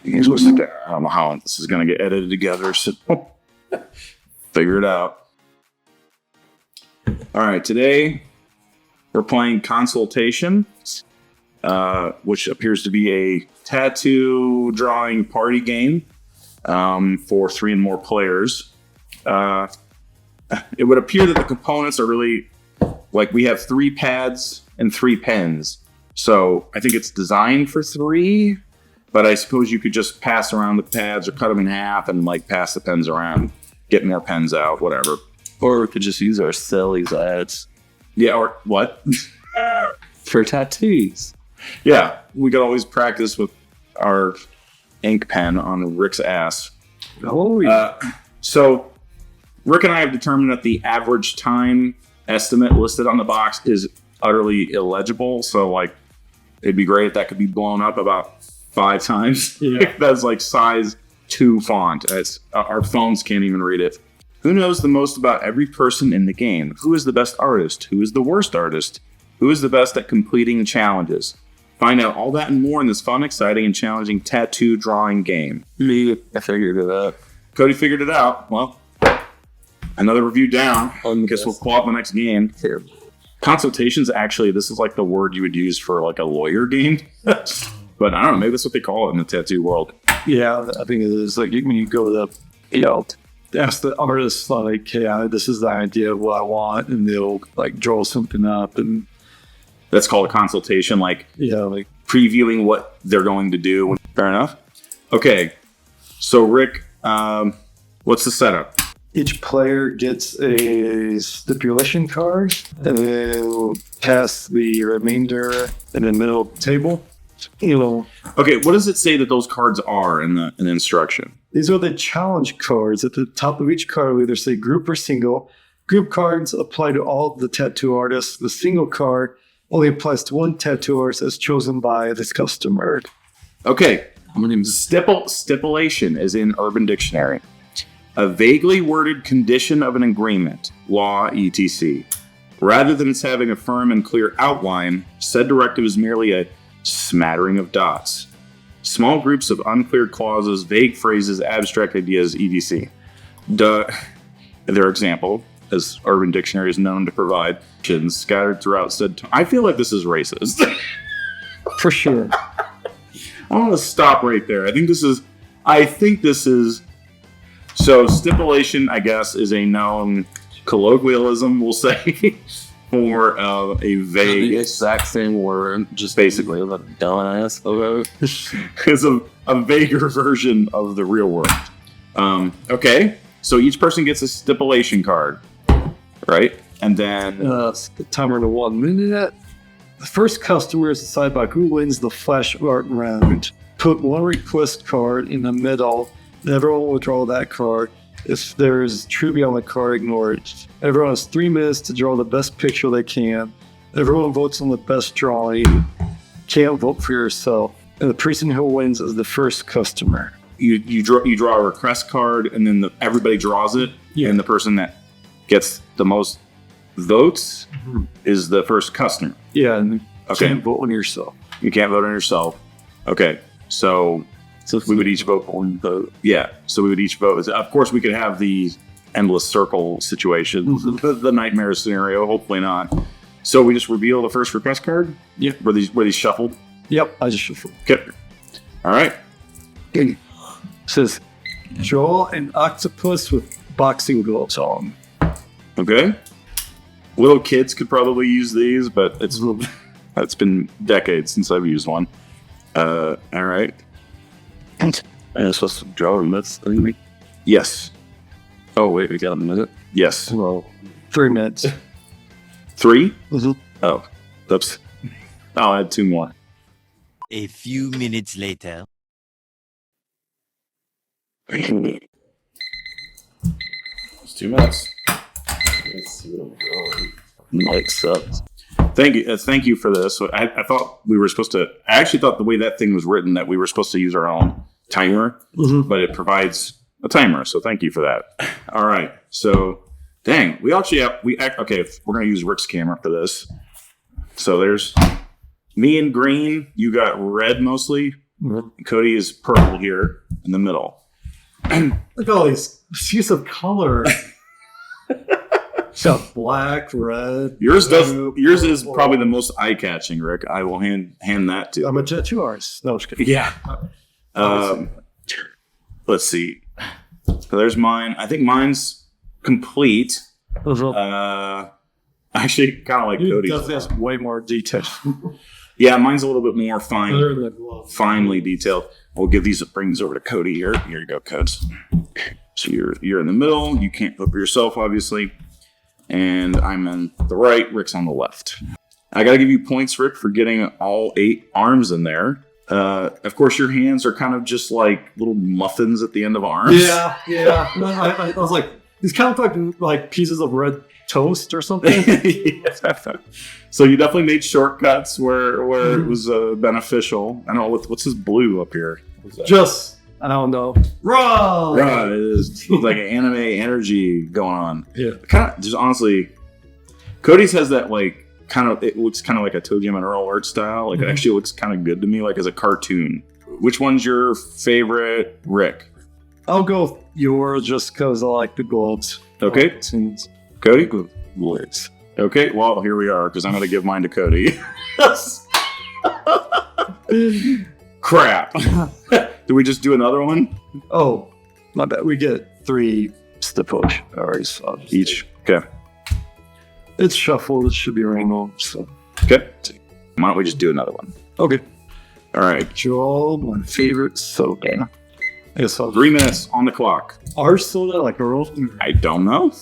I don't know how this is going to get edited together, so figure it out. All right, today we're playing Consultation, which appears to be a tattoo drawing party game for 3 and more players. It would appear that the components are really like we have 3 pads and 3 pens. So I think it's designed for 3, but I suppose you could just pass around the pads or cut them in half and like pass the pens around, get more pens out, whatever. Or we could just use our Sally's ads. Yeah, or what? For tattoos. Yeah, we could always practice with our ink pen on Rick's ass. Oh, yeah. So Rick and I have determined that the average time estimate listed on the box is utterly illegible. So like, it'd be great if that could be blown up about 5 times. Yeah. That's like size 2 font. Our phones can't even read it. Who knows the most about every person in the game? Who is the best artist? Who is the worst artist? Who is the best at completing challenges? Find out all that and more in this fun, exciting, and challenging tattoo drawing game. Me, I figured it out. Cody figured it out. Well, another review down. I guess we'll pull up the next game. Here. Consultations, actually, this is like the word you would use for like a lawyer game. But I don't know, maybe that's what they call it in the tattoo world. Yeah, I think it is. Like when you go to the, ask the artist, like, hey, this is the idea of what I want, and they'll like draw something up, and that's called a consultation, like previewing what they're going to do. Fair enough. Okay, so Rick, what's the setup? Each player gets a stipulation card, and then pass the remainder in the middle of the table. Okay, what does it say that those cards are in the instruction? These are the challenge cards. At the top of each card, we either say group or single. Group cards apply to all of the tattoo artists. The single card only applies to one tattoo artist as chosen by this customer. Okay, stipulation is in Urban Dictionary. A vaguely worded condition of an agreement, law, etc. Rather than its having a firm and clear outline, said directive is merely a smattering of dots. Small groups of unclear clauses, vague phrases, abstract ideas, etc. Their example, as Urban Dictionary is known to provide, scattered throughout said. I feel like this is racist. For sure. I want to stop right there. I think this is. So stipulation, I guess, is a known colloquialism, we'll say, for a vague... The exact same word, just basically a dumbass. It's a vaguer version of the real word. Okay, so each person gets a stipulation card, right? And then... timer to 1 minute. The first customer is decided by who wins the flash art round. Put one request card in the middle. Everyone will draw that card. If there's trivia on the card, ignore it. Everyone has 3 minutes to draw the best picture they can. Everyone votes on the best drawing. Can't vote for yourself. And the person who wins is the first customer. You draw a request card, and then everybody draws it. Yeah. And the person that gets the most votes is the first customer. Yeah, and you can't vote on yourself. You can't vote on yourself. Okay, so we would each vote one vote. Yeah, so we would each vote. Of course, we could have the endless circle situation, the nightmare scenario. Hopefully not. So we just reveal the first request card? Yeah. Were these shuffled? Yep, I just shuffled. Okay. All right. It says, draw an octopus with boxing gloves on. Okay. Little kids could probably use these, but it's been decades since I've used one. All right. I'm supposed to draw a this thing? Yes. Oh, wait, we got a minute? Yes. Well, 3 minutes. 3? Mm-hmm. Oh, oops. I'll add 2 more. A few minutes later. It's 2 minutes. Let's see what I'm drawing. Mike sucks. Thank you for this. I thought we were supposed to. I actually thought the way that thing was written that we were supposed to use our own timer, but it provides a timer. So thank you for that. All right. So, dang, we actually have okay. We're gonna use Rick's camera for this. So there's me in green. You got red mostly. Cody is purple here in the middle. Look at all these use of color. Got black, red. Yours blue, is purple. probably the most eye-catching, Rick. I will hand that to. I'm a tattoo artist. No, just kidding. Yeah. Let's see. So there's mine. I think mine's complete. Actually, kind of like Cody's. Definitely has way more detail. Yeah, mine's a little bit more finely detailed. We'll bring these over to Cody here. Here you go, Codes. So you're in the middle. You can't flip yourself, obviously. And I'm in the right. Rick's on the left. I got to give you points, Rick, for getting all 8 arms in there. Of course, your hands are kind of just like little muffins at the end of arms. Yeah. I was like, these kind of like pieces of red toast or something. So you definitely made shortcuts where it was beneficial. I don't know what's this blue up here. Just I don't know. Raw. Right, it is like an anime energy going on. Yeah. Kind of just honestly, Cody's has that like kind of. It looks kind of like a Toe Jam and Earl art style. Like it actually looks kind of good to me, like as a cartoon. Which one's your favorite, Rick? I'll go with yours just because I like the gloves. Okay, Cody. Gloves. Okay, well here we are because I'm going to give mine to Cody. Crap. Do we just do another one? Oh, my bad. We get 3 stipulation Each. Okay. It's shuffled. It should be random. So. Okay. Why don't we just do another one? Okay. All right. Draw my favorite soda. I guess 3 minutes on the clock. our soda like Earl. I don't know.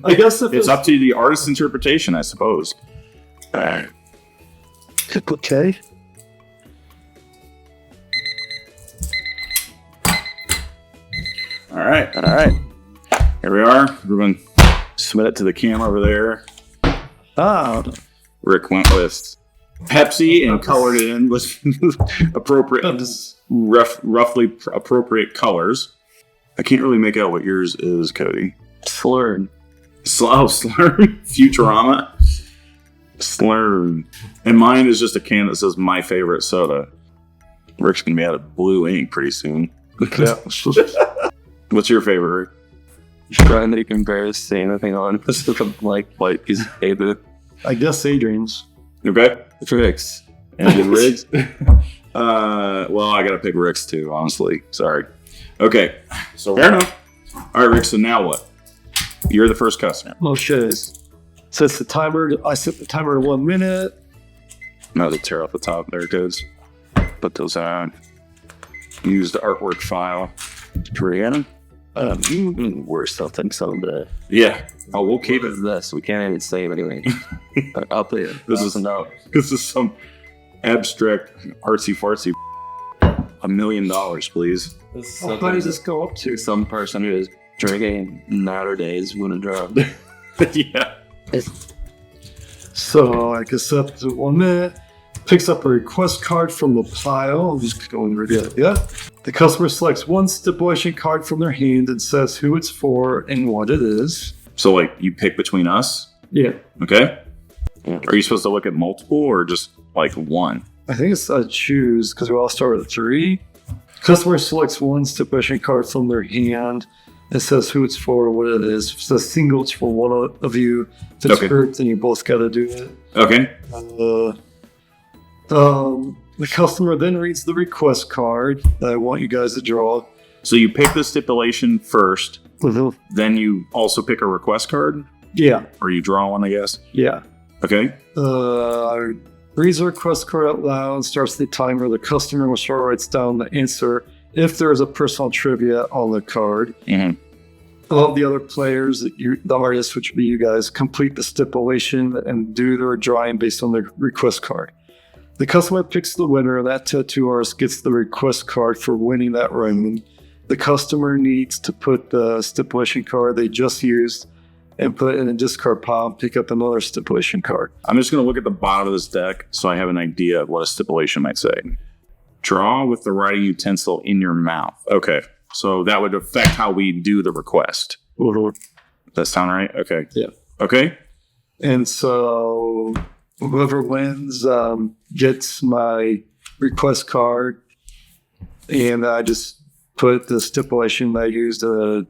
I guess if It's up to the artist's interpretation, I suppose. All right. Okay. All right. Here we are. Everyone submit it to the camera over there. Ah, Rick went with Pepsi and colored it in with appropriate, roughly appropriate colors. I can't really make out what yours is, Cody. slurred. Slurred. Futurama. Slurred. And mine is just a can that says my favorite soda. Rick's going to be out of blue ink pretty soon. Yeah. What's your favorite, Rick? Trying to compare the same thing on this is like white piece of paper. I guess Adrian's. Okay. Tricks. And Rick's? Well, I got to pick Rick's too, honestly. Sorry. Okay. So fair enough. All right, Rick. So now what? You're the first customer. Oh shit. Sets the timer. I set the timer to 1 minute. No, to tear off the top there, dudes. Put those on. Use the artwork file. Brianna? Worse, I'll think so, but Yeah. Oh, we'll keep what it. is this? We can't even save anyway. I'll play it. This is no. This is some abstract artsy fartsy. $1 million, please. What does this go up to? Some person who is drinking nowadays wouldn't drop. Yeah. So I guess up to 1 minute. Picks up a request card from the pile. I'm just going to read it. Yeah. The customer selects one stipulation card from their hand and says who it's for and what it is. So, like, you pick between us? Yeah. Okay. Are you supposed to look at multiple or just, like, one? I think it's choose because we all start with 3. Customer selects one stipulation card from their hand and says who it's for, what it is. If it says single, it's for one of you. If it's Okay. group, then you both got to do it. Okay. The customer then reads the request card that I want you guys to draw. So you pick the stipulation first, then you also pick a request card? Yeah, Or you draw one, I guess? yeah. Okay. Reads the request card out loud, starts the timer. The customer will start writes down the answer if there is a personal trivia on the card. Mm-hmm. All of the other players, the artists, which would be you guys, complete the stipulation and do their drawing based on their request card. The customer picks the winner. That tattoo artist gets the request card for winning that round. The customer needs to put the stipulation card they just used and put it in a discard pile and pick up another stipulation card. I'm just going to look at the bottom of this deck so I have an idea of what a stipulation might say. Draw with the writing utensil in your mouth. Okay. So that would affect how we do the request. Does that sound right? Okay. Yeah. Okay. And so whoever wins gets my request card and I just put the stipulation that I used a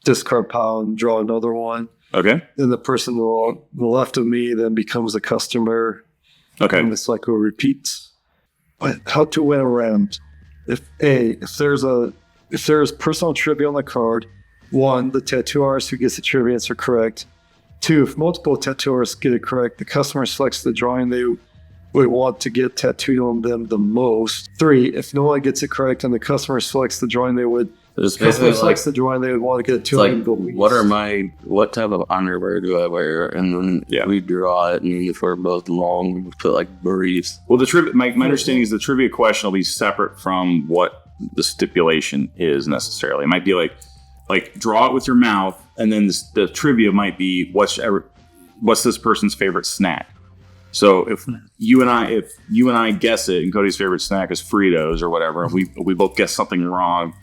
discard pile and draw another one. Okay. Then the person to the left of me then becomes a customer. Okay. And the cycle repeats. But how to win a round? If there's personal trivia on the card, 1, the tattoo artist who gets the trivia answer correct. 2, if multiple tattoo artists get it correct, the customer selects the drawing they would want to get tattooed on them the most. 3, if no one gets it correct and the customer selects the drawing they would selects the drawing they would want to get to like, what type of underwear do I wear? And then we draw it, and if we're both long, we put like briefs. Well, the trivia. My understanding is the trivia question will be separate from what the stipulation is necessarily. It might be like draw it with your mouth, and then the trivia might be what's this person's favorite snack. So if you and I guess it, and Cody's favorite snack is Fritos or whatever, and we both guess something wrong.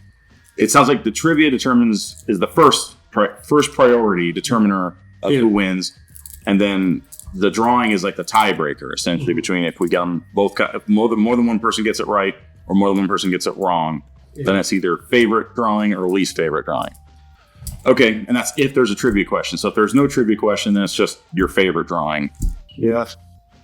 It sounds like the trivia is the first priority determiner of who wins, and then the drawing is like the tiebreaker essentially between if we get them both. If more than one person gets it right or more than one person gets it wrong, then it's either favorite drawing or least favorite drawing. Okay, and that's if there's a trivia question. So if there's no trivia question, then it's just your favorite drawing. Yeah.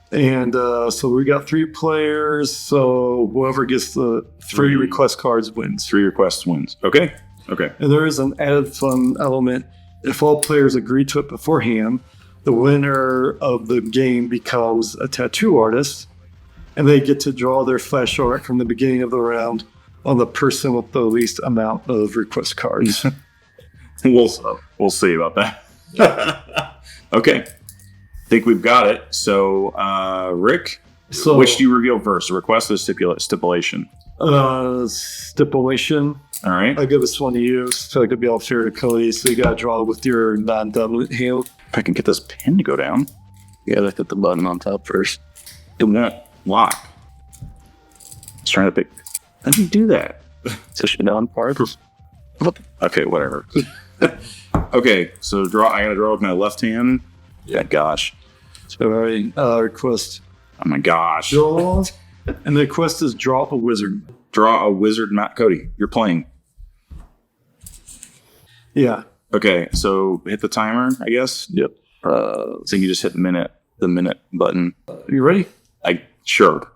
And so we got 3 players. So whoever gets the 3 request cards wins. 3 requests wins. Okay. And there is an added fun element. If all players agree to it beforehand, the winner of the game becomes a tattoo artist, and they get to draw their flash art from the beginning of the round on the person with the least amount of request cards. We'll see about that. Okay. I think we've got it. So, Rick, which do you reveal first? The request or the stipulation? Stipulation. All right. I'll give this one to you so it could be all fair to Cody. So you got to draw with your non-dominant hand. If I can get this pen to go down. You gotta hit the button on top first. It won't lock. It's trying to pick. How do you do that? Push it down part. Okay, whatever. Okay, so I gotta draw with my left hand. Yeah, gosh. So I request. Oh my gosh. Draw. And the request is draw a wizard. Draw a wizard, Matt. Cody, you're playing. Yeah. Okay, so hit the timer, I guess. Yep. So you just hit the minute button. You ready? Sure.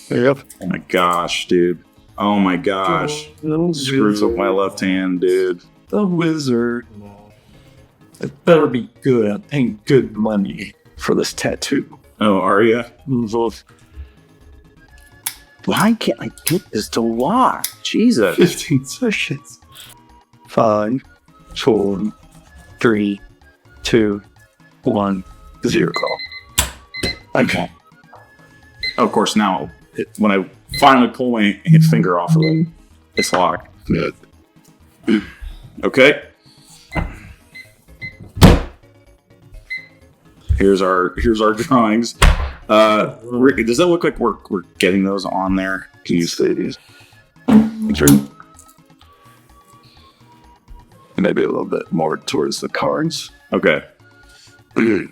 Yep. Oh my gosh, dude. Oh my gosh. Screws up my left hand, dude. The wizard. It better be good and good money for this tattoo. Oh, are you? Why can't I get this to lock? Jesus. 15 seconds. 5, 4, 3, 2, 1, 0. Okay. Of course, now when I finally pull my finger off of it, it's locked. Okay. Here's our drawings. Rick, does that look like we're getting those on there? Can you see these? Maybe a little bit more towards the cards. Okay. We're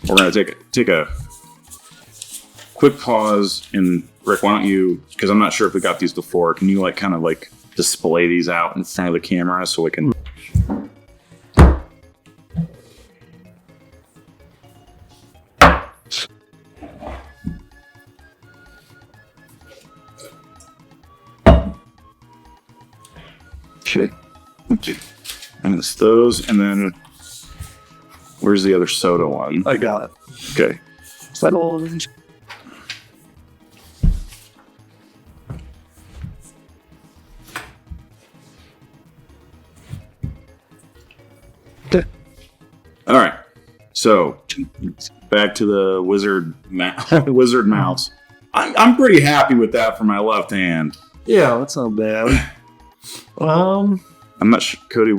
gonna take a quick pause, and Rick, why don't you? Because I'm not sure if we got these before. Can you kind of display these out in front of the camera so we can? Okay. And it's those, and then where's the other soda one? I got it. Okay. Settled. Okay. All right. So back to the wizard mouse. I'm pretty happy with that for my left hand. Yeah, that's not bad. I'm not sure, Cody.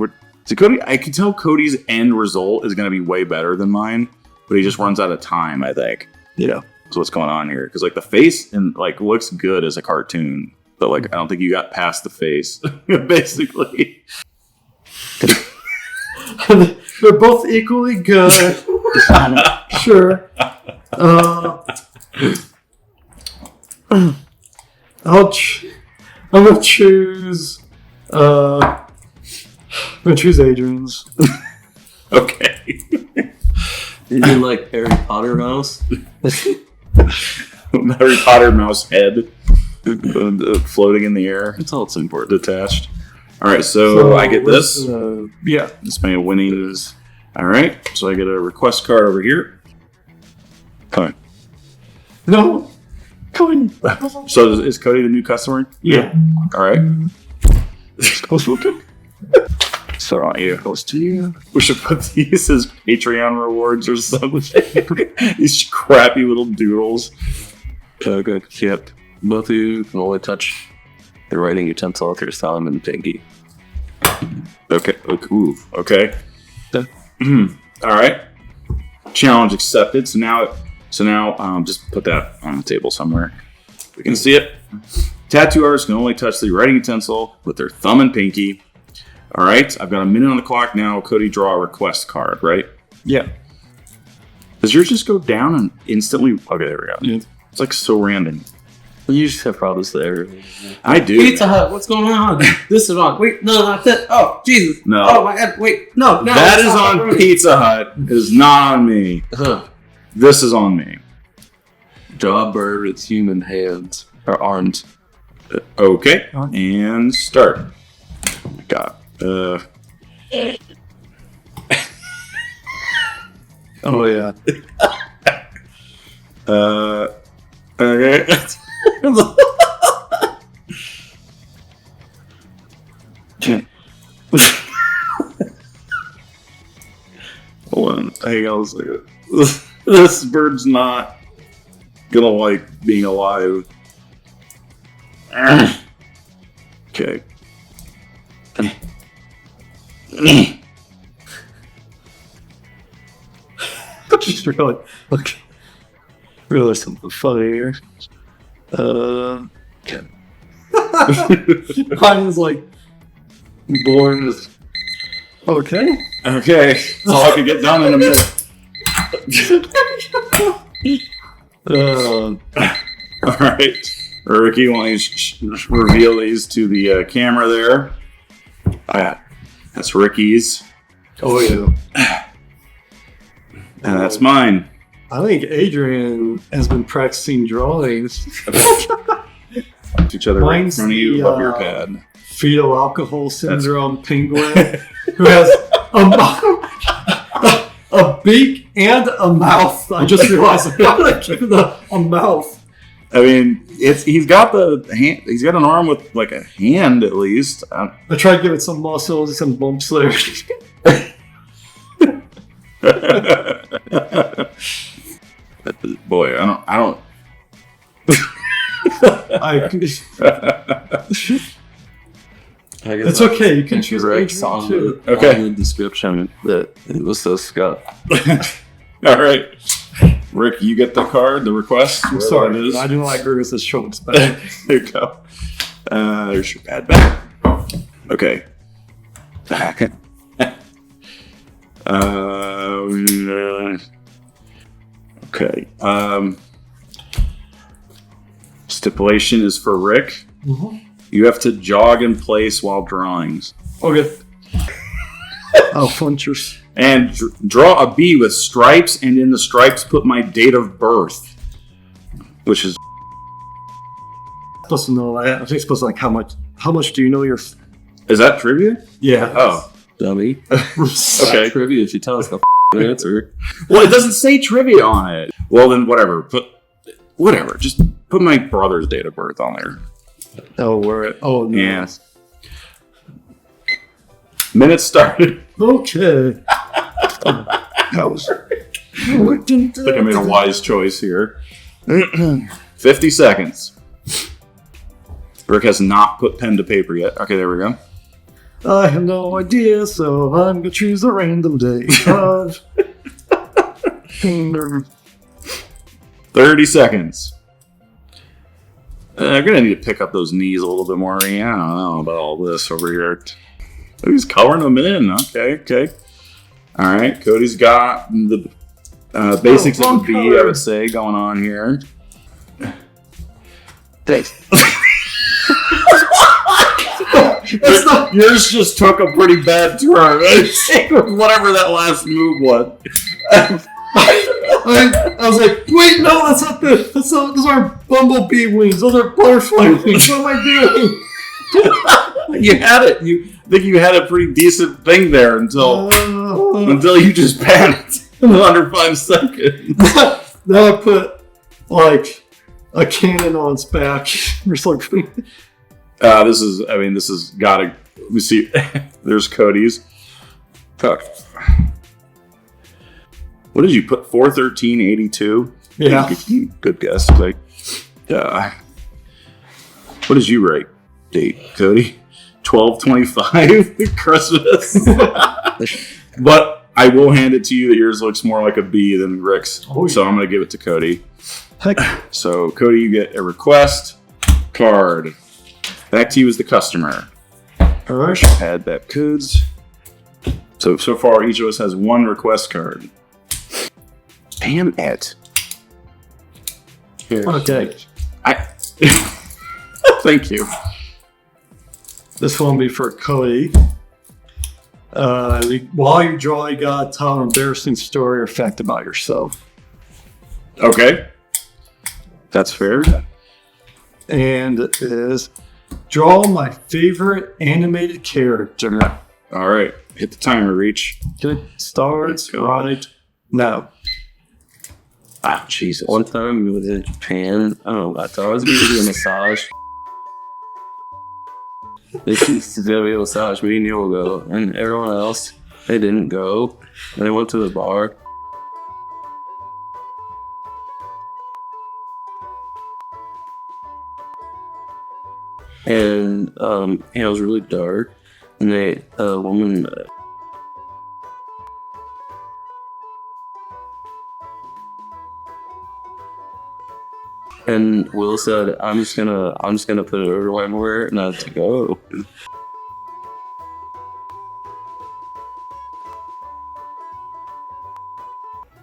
Cody, I can tell Cody's end result is going to be way better than mine, but he just runs out of time, I think. Yeah. That's what's going on here. Because the face and looks good as a cartoon, but I don't think you got past the face, basically. They're both equally good. Sure. I'm gonna choose. I'm gonna choose Adrian's. Okay. You mean like Harry Potter mouse? Harry Potter mouse head floating in the air. That's all it's important. Detached. All right, so I get this. Yeah. This may winning is. All right, so I get a request card over here. Coin. No. Coin. So is Cody the new customer? Yeah. All right. Okay. So on you. Goes to you. We should put these as Patreon rewards or something. These crappy little doodles. Okay. Yep. Both of you can only touch the writing utensil with your thumb and pinky. Okay. Ooh. Okay. Done. All right. Challenge accepted. So now, just put that on the table somewhere. We can see it. Tattoo artists can only touch the writing utensil with their thumb and pinky. All right. I've got a minute on the clock now. Cody, draw a request card, right? Yeah. Does yours just go down and instantly? Okay, there we go. Yeah. It's like so random. You just have problems there. I do. Pizza Hut, what's going on? This is on. Wait, no, not that. Oh, Jesus. No. Oh, my God. Wait, no. That is on Pizza Hut. It is not on me. This is on me. Draw a bird with human hands or arms. Okay. And start. Oh my God. Oh yeah. Okay. Hold on. Hang on a second. This bird's not gonna like being alive. Okay. Just really, okay. Really something funny here. Okay. Mine is like born as. Okay. Okay. That's all I can get done in a minute. All right. Ricky, why don't you reveal these to the camera there? That's Ricky's. Oh yeah. And that's mine. I think Adrian has been practicing drawings. To each other right in front of you above your pad. Fetal alcohol syndrome penguin who has a beak and a mouth. I just realized I gotta give it a mouth. I mean, he's got the hand. He's got an arm with like a hand at least. I tried to give it some muscles, some bumps there. Boy, I don't. It's okay. You can choose Rex Adrian on too. Okay. on the description that it was so Scott. All right, Rick, you get the card, the request. I'm sorry, I do like Burgess' shorts back. There you go. There's your pad back. Okay. Back. Okay. Stipulation is for Rick. Mm-hmm. You have to jog in place while drawing. Okay. Oh, punchers. And draw a bee with stripes, and in the stripes put my date of birth. Which is... Supposed to know that. I think it's supposed to like how much do you know your... Is that trivia? Yeah. Oh. Dummy. Okay. Trivia if you tell us the answer. Well, it doesn't say trivia on it. Well, then whatever. Whatever. Just put my brother's date of birth on there. Oh, where? Oh, no. Yeah. Minute started. Okay. That was... I think I made a wise choice here. 50 seconds. Rick has not put pen to paper yet. Okay, there we go. I have no idea, so I'm gonna choose a random day. 30 seconds. I'm gonna need to pick up those knees a little bit more. I don't know about all this over here. Oh, he's coloring them in. Okay. All right, Cody's got the basics of the bee, I would say, going on here. Thanks. That's not. Yours just took a pretty bad turn. Whatever that last move was. I was like, wait, no, that's not those aren't bumblebee wings. Those are butterfly wings. What am I doing? You had it. I think you had a pretty decent thing there until you just panicked under 5 seconds. Now I put like a cannon on its back or something. This is gotta. Let me see. There's Cody's. Fuck. What did you put? 413.82. Yeah. Good guess. Like, what did you rate? Date, Cody. 12/25 Christmas. But I will hand it to you that yours looks more like a B than Rick's. Oh, yeah. So I'm gonna give it to Cody. Heck. So Cody, you get a request card. Back to you as the customer. All right. Add that codes. So far each of us has 1 request card. Damn it. Here. Okay. Thank you. This one will be for Cody. While you draw, you gotta tell an embarrassing story or fact about yourself. Okay. That's fair. And it is draw my favorite animated character. All right. Hit the timer, Reach. Good. Starts right now. Ah, Jesus. One time we was in Japan. I don't know. I thought I was going to do a massage. They used to do a massage. Me and you will go, and everyone else they didn't go. And they went to the bar. And it was really dark. And a woman. And Will said, "I'm just gonna put it over when we're not to go."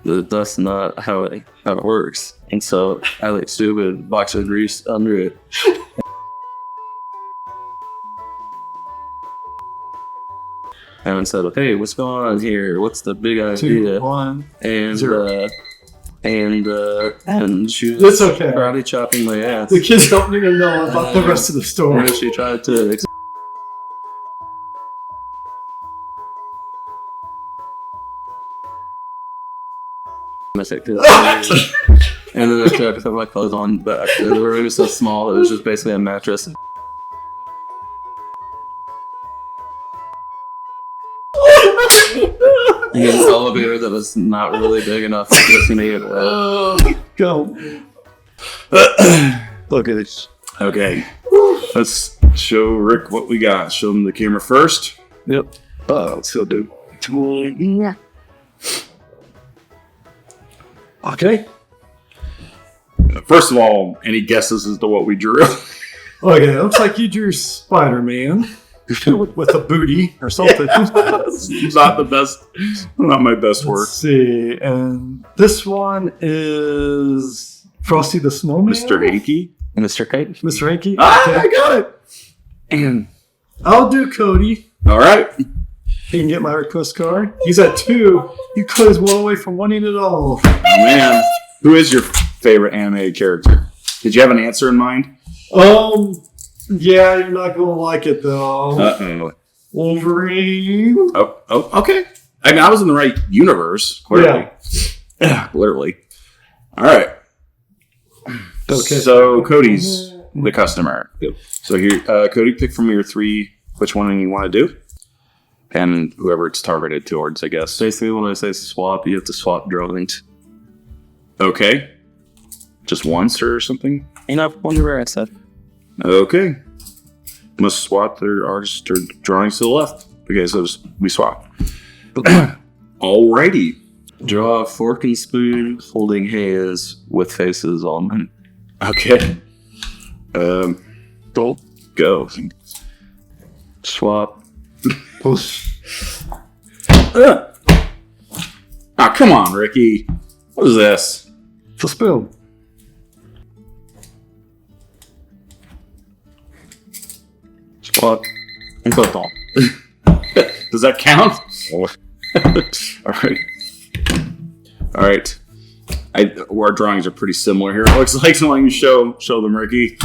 That's not how it works. And so I like stupid box of grease under it. And said, "Hey, what's going on here? What's the big idea?" 2, 1, And 0. And she was That's okay. karate chopping my ass. The kids don't even know about the rest of the story. And she tried to and then I tried to put my clothes on back. The room was so small, it was just basically a mattress. And an elevator that was not really big enough to just make it Go. Look at it. Okay. Let's show Rick what we got. Show him the camera first. Yep. Still do. Yeah. Okay. First of all, any guesses as to what we drew? Okay, it looks like you drew Spider-Man with a booty or something. Not the best. Not my best work. Let's see. And this one is Frosty the Snowman. Mr. Hanky. Mr. Kite. Mr. Hanky. Ah, I got it. And I'll do Cody. All right. He can get my request card. He's at 2. You Cody's 1 away from winning it all. Oh, man. Who is your favorite animated character? Did you have an answer in mind? Yeah, you're not gonna like it though. Uh-oh. Wolverine. Oh, okay. I mean, I was in the right universe, clearly. Yeah. Literally. All right. Okay. So, Cody's the customer. So, here, Cody, pick from your 3 which one you want to do. And whoever it's targeted towards, I guess. basically when I say swap, you have to swap drawings. Okay. Just once or something? And I wonder where I said. Okay. Must swap their artist or drawings to the left. Okay, so we swap. Alrighty. Draw a fork and spoon holding hands with faces on them. Okay. Go. Swap. Come on, Ricky. What is this? It's a spoon. Fuck. Football. Does that count? All right. Our drawings are pretty similar here. It looks like someone you show them, Ricky.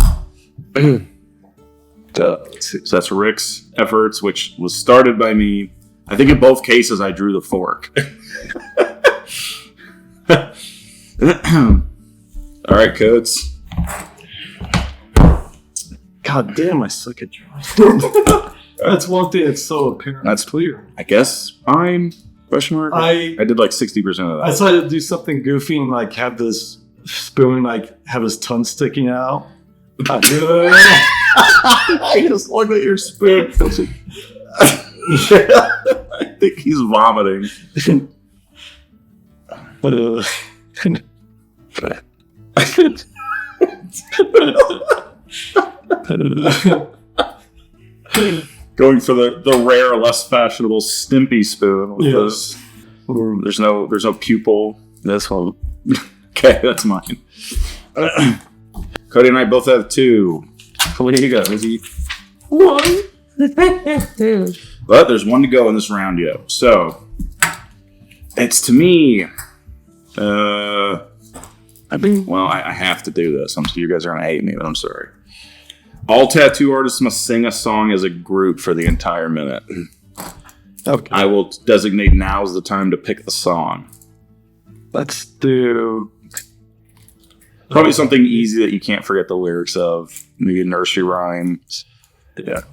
So that's Rick's efforts, which was started by me. I think in both cases I drew the fork. All right, Codes. God damn, I suck at drawing. That's one thing that's so apparent. That's clear. I guess fine. Question mark. I did like 60% of I that. decided to do something goofy and like have this spoon like have his tongue sticking out. I just looked at your spoon. I think he's vomiting. Going for the rare, less fashionable Stimpy spoon. With Yes. There's no pupil. This one. Okay, that's mine. Cody and I both have 2. What do you got, Izzy? One. But there's 1 to go in this round yet. So it's to me. I have to do this. You guys are gonna hate me, but I'm sorry. All tattoo artists must sing a song as a group for the entire minute. Okay. I will designate now as the time to pick the song. Let's do Probably something easy that you can't forget the lyrics of. Maybe a nursery rhyme. yeah.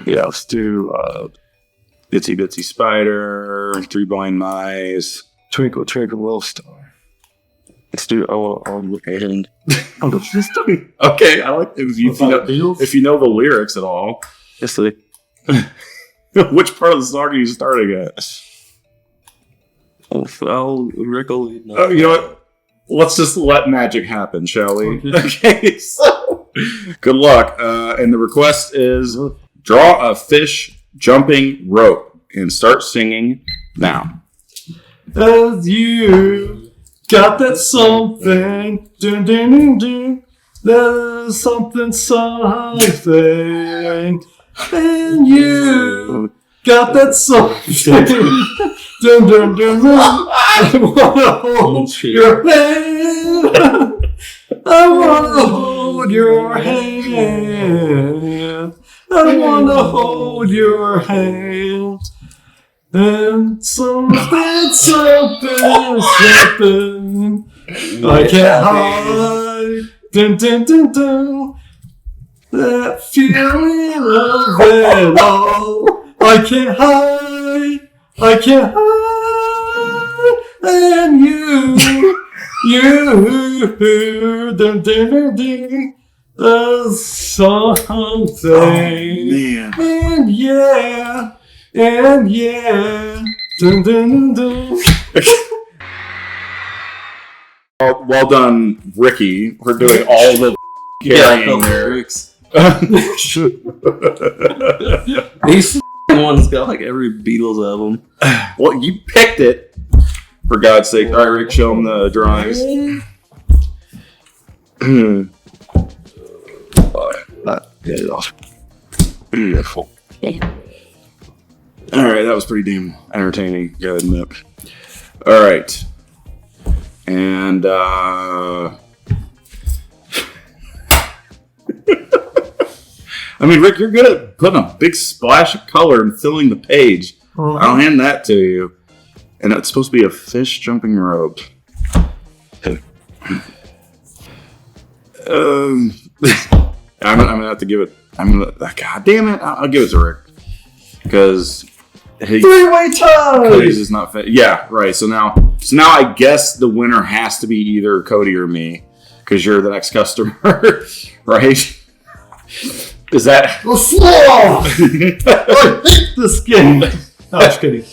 Let's do Itsy Bitsy Spider, 3 Blind Mice. Twinkle Twinkle Little Star. Let's do and Okay, I like it. If you know the lyrics at all. just like Which part of the song are you starting at? Rickle. You know what? Let's just let magic happen, shall we? Okay, so good luck. And the request is draw a fish jumping rope and start singing now. As you got that something, dun, dun, dun, dun. There's something, and you got that something. Dun, dun, dun, dun. I wanna hold your hand. I wanna hold your hand. I wanna hold your hand. And something. I can't hide. Dun, dun, dun, dun. That feeling of it all. I can't hide. And you, dun, dun, dun, dun. There's something. Man. And yeah. Dun, dun, dun, dun. Well done, Ricky. We're doing all the carrying lyrics. These one's got like every Beatles album. Well, you picked it. For God's sake. All right, Rick, show them the drawings. Beautiful. All right, that was pretty damn entertaining, gotta admit. All right. And, I mean, Rick, you're good at putting a big splash of color and filling the page. I'll hand that to you. And it's supposed to be a fish jumping rope. I'm gonna have to give it. God damn it! I'll give it to Rick because Three-way tie. Cody's is not fit. Yeah, right. So now I guess the winner has to be either Cody or me because you're the next customer, right? Is that The slaw. I hate this game. No, I'm just kidding.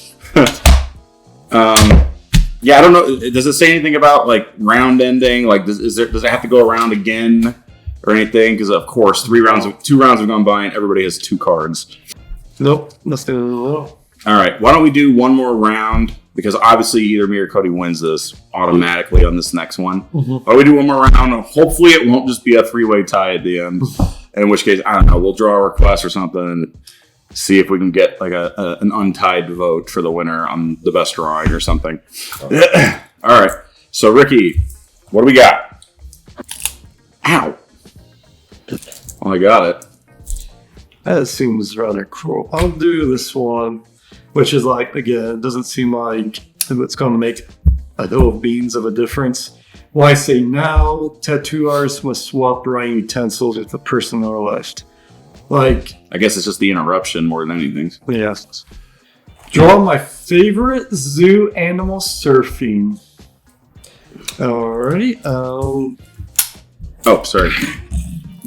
Yeah, I don't know. Does it say anything about like round ending? Like, does it have to go around again or anything? Because of course, 2 rounds have gone by and everybody has 2 cards. Nope, nothing at all. All right, why don't we do one more round? Because obviously either me or Cody wins this automatically on this next one. Why don't we do one more round? Hopefully it won't just be a 3-way tie at the end. In which case, I don't know. We'll draw a request or something and see if we can get like an untied vote for the winner on the best drawing or something. All right. So Ricky, what do we got? Ow. Well, I got it. That seems rather cruel. I'll do this one, which is like, again, it doesn't seem like it's going to make a hill of beans of a difference. Well, I say now, tattoo artists must swap drawing utensils with the person on the left. Like, I guess it's just the interruption more than anything. yes. Draw my favorite zoo animal surfing. Alrighty. Oh, sorry.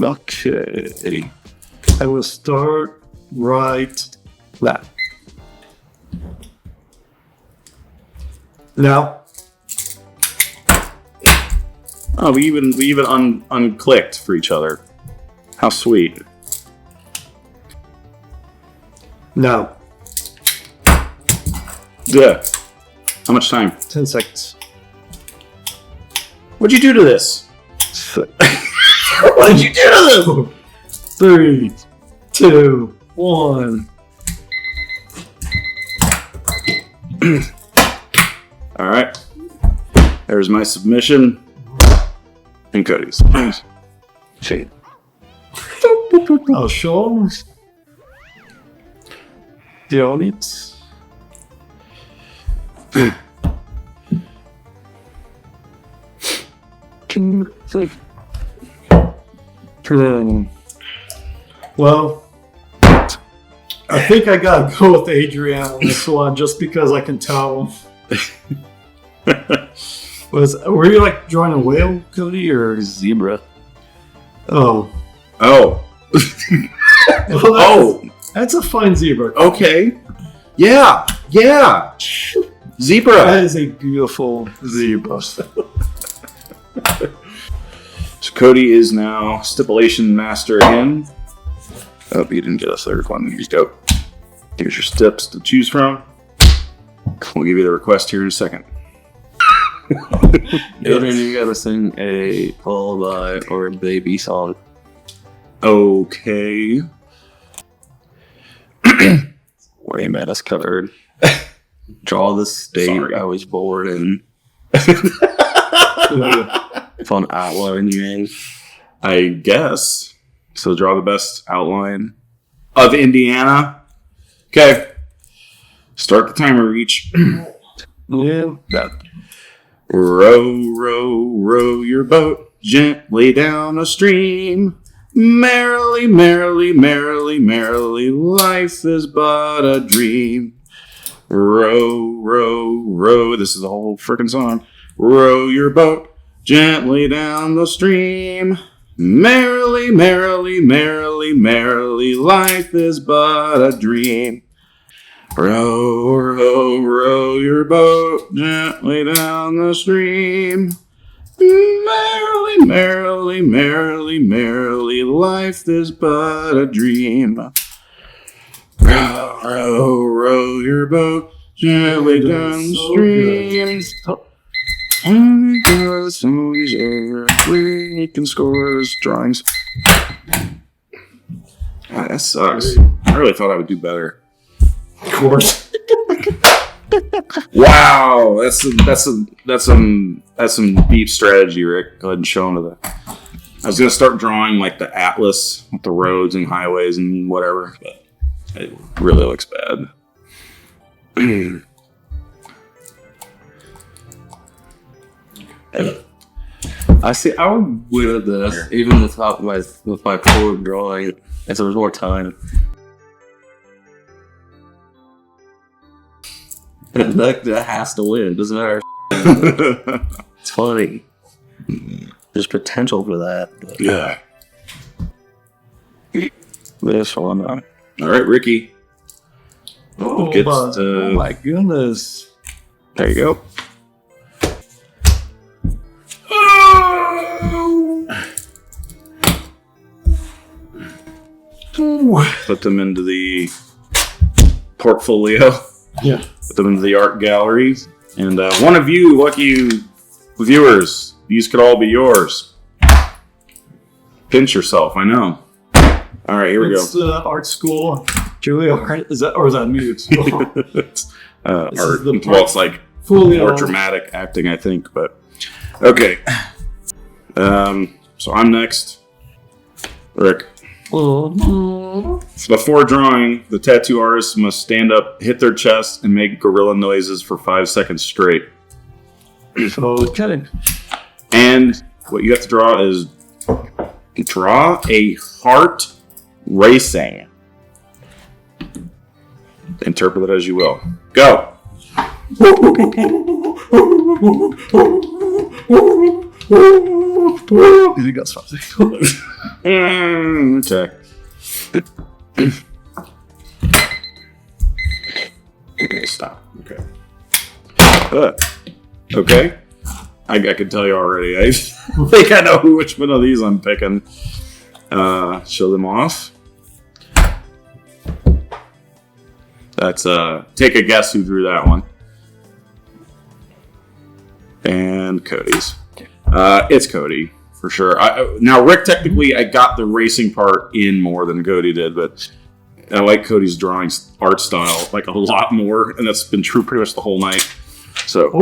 Okay. I will start right now. Now. Oh, we even unclicked for each other. How sweet. Now. Yeah. How much time? 10 seconds. What'd you do to this? What did you do to them? 3, 2, 1. All right. There's my submission. And Cody's. Shade. I'll show them. The audience. Well, I think I gotta go with Adrian on this one just because I can tell. Were you like drawing a whale, Cody, or Zebra. oh? Oh. Well, that's a fine zebra. Okay. Yeah. Yeah. Zebra. That is a beautiful zebra. So Cody is now stipulation master again. Oh, you didn't get a third one. Here's go. Here's your steps to choose from. We'll give you the request here in a second. Adrian, you gotta sing a lullaby or a baby song. Okay. Wait, man, that's covered. Draw the state Sorry. I was born in. Fun outline you in. I guess. So draw the best outline of Indiana. Okay. Start the timer, Reach. Yeah, that. Row, row, row your boat gently down a stream. Merrily, merrily, merrily, merrily, life is but a dream. Row, row, row. This is the whole freaking song. Row your boat gently down the stream. Merrily, merrily, merrily, merrily, life is but a dream. Row, row, row your boat gently down the stream. Merrily, merrily, merrily, merrily, life is but a dream. Row, row, row your boat gently down the stream. And because so easy, we can score those drawings. God, that sucks. I really thought I would do better. Of course. Wow, that's some deep strategy, Rick. Go ahead and show them to the. I was gonna start drawing like the atlas with the roads and highways and whatever, but it really looks bad. I see. I would win at this, even with my forward drawing, if there was more time. That has to win. It doesn't matter. It's funny. There's potential for that. But Yeah. this one, All right, Ricky. Oh, Gets oh my goodness. There you go. Put them into the portfolio. Yeah. Put them into the art gallery. And one of you, lucky viewers, these could all be yours. Pinch yourself, I know. All right, here we go. It's art school. Juilliard, is that music school? It's, art. is the Well, it's like Fully more owned. dramatic acting, I think. But okay. So I'm next. Rick. Before drawing, the tattoo artist must stand up, hit their chest, and make gorilla noises for 5 seconds straight. Okay. And what you have to draw is draw a heart racing. Interpret it as you will. Go. You think that's something? Okay. Okay, stop. Okay. Okay. I can tell you already. I think I know which one of these I'm picking. Show them off. That's take a guess who drew that one. And Cody's. It's Cody for sure. Now Rick, technically, I got the racing part in more than Cody did, but I like Cody's drawing art style like a lot more, and that's been true pretty much the whole night. So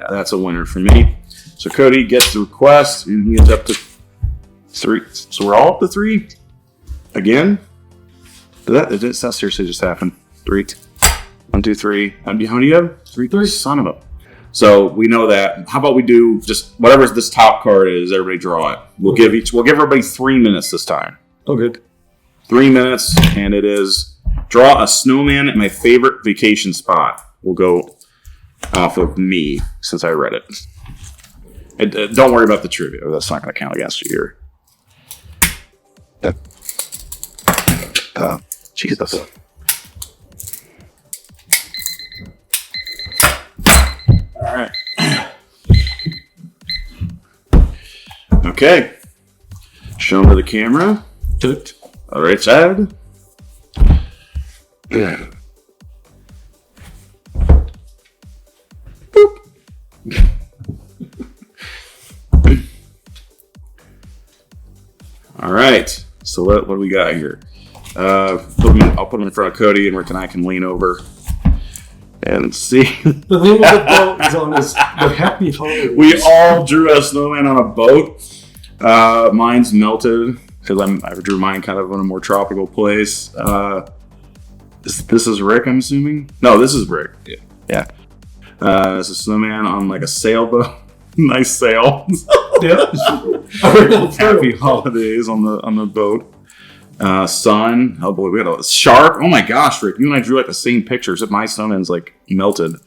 that's a winner for me. So Cody gets the request, and he ends up to 3. So we're all up to 3 again. Did that seriously just happen? 3. 1, 2, 3. How many do you have? 3. Son of a. So we know that. How about we do just whatever this top card is? Everybody draw it. We'll give everybody 3 minutes this time. Okay. 3 minutes, and it is draw a snowman at my favorite vacation spot. We'll go off of me since I read it. And, don't worry about the trivia. That's not going to count against you here. Jesus. All right. Okay. Show them to the camera. All right, side. Yeah. All right. So what do we got here? I'll put them in front of Cody, and Rick and I can lean over and see. The name of the boat is on this. The Happy Holidays. We all drew a snowman on a boat. Mine's melted because I drew mine kind of in a more tropical place. This is Rick, I'm assuming. No, this is Rick. Yeah. It's a snowman on like a sailboat. Nice sail. Yeah. Happy holidays on the boat. Sun. Oh boy, we got a shark. Oh my gosh, Rick, you and I drew like the same picture, except my snowman's like melted.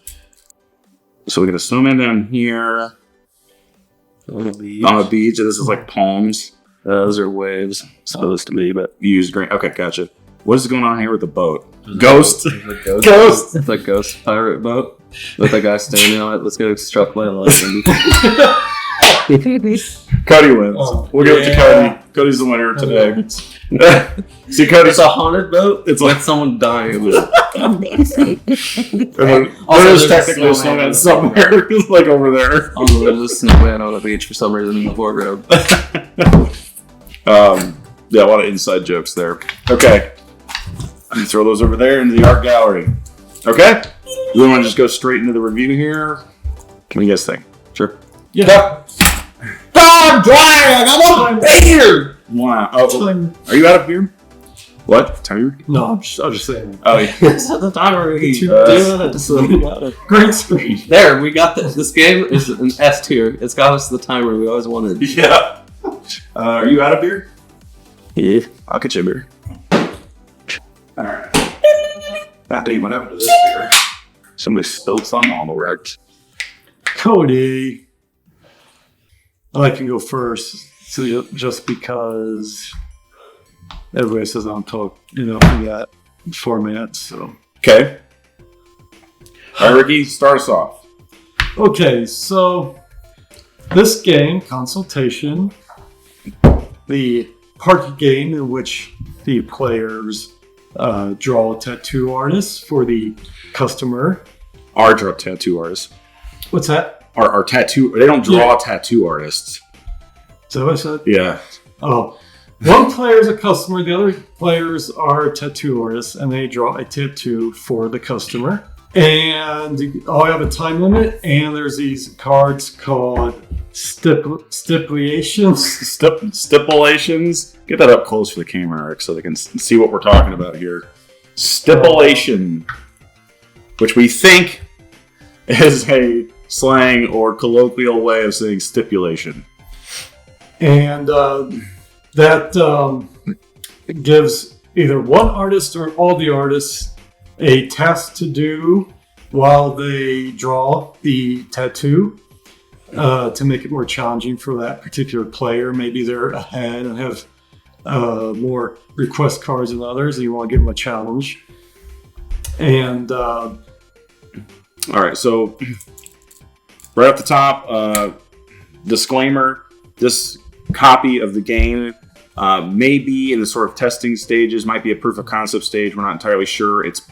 So we got a snowman down here on a beach. This is like palms. Those are waves, supposed to be, but You use green. Okay, gotcha. What is going on here with the boat? Ghost. Ghost. It's a ghost pirate boat with a guy standing on it. Let's get struck by lightning. Cody wins. We'll give it to Cody. Cody's the winner today. See, Cody. It's a haunted boat. It's like someone dying. There's technically a snowman somewhere. It's like over there. Also, there's a snowman on a beach for some reason in the foreground. Yeah, a lot of inside jokes there. Okay. Throw those over there into the art gallery. Okay? We want to just go straight into the review here? What do you guys think? Sure. Yeah. I'm drying. I want a beer. Wow. Oh, are you out of beer? What? Timer? No, I'm just saying. Oh, yeah. Set the timer. Great screen. There, we got this. This game is an S tier. It's got us the timer we always wanted. Yeah. Are you out of beer? Yeah. I'll get you a beer. Alright. What happened to this beer? Somebody spilled something on the wreck. Cody. I can go first, so just because everybody says I'm talking, we got 4 minutes, so. Okay. All right, Ricky, start us off. Okay, so this game, Consultation, the party game in which the players draw a tattoo artist for the customer. Our tattoo artists. What's that? Our tattoo. They don't draw tattoo artists. Is that what I said? Yeah. Oh, one player is a customer, the other players are tattoo artists, and they draw a tattoo for the customer. And I have a time limit, and there's these cards called stipulations. Stipulations. Get that up close for the camera, Eric, so they can see what we're talking about here. Stipulation, which we think is a slang or colloquial way of saying stipulation. And that gives either one artist or all the artists a task to do while they draw the tattoo to make it more challenging for that particular player. Maybe they're ahead and have more request cards than others, and you want to give them a challenge. And all right, so right off the top, disclaimer: this copy of the game may be in the sort of testing stages, might be a proof of concept stage. We're not entirely sure. It's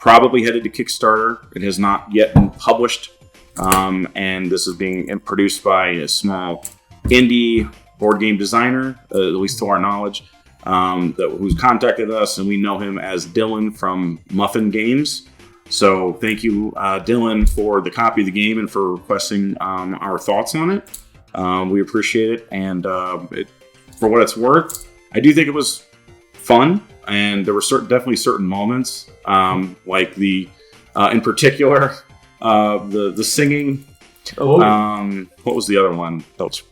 probably headed to Kickstarter. It has not yet been published, and this is being produced by a small indie board game designer, at least to our knowledge, who's contacted us, and we know him as Dylan from Mufn Games. So thank you, Dylan, for the copy of the game and for requesting our thoughts on it. We appreciate it, and for what it's worth, I do think it was fun, and there were definitely certain moments, like in particular, the singing. What was the other one? That was,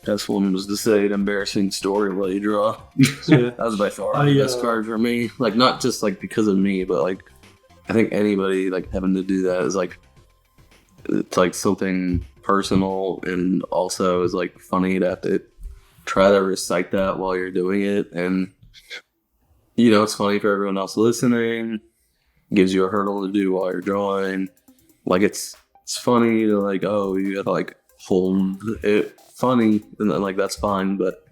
Best one was to say an embarrassing story while you draw. That was by far the best card for me. Like, not just like because of me, but like I think anybody like having to do that is like, it's like something personal, and also is like funny to have to try to recite that while you're doing it. And you know, it's funny for everyone else listening, gives you a hurdle to do while you're drawing. Like it's funny to like, oh, you gotta like hold it funny, and then like that's fine, but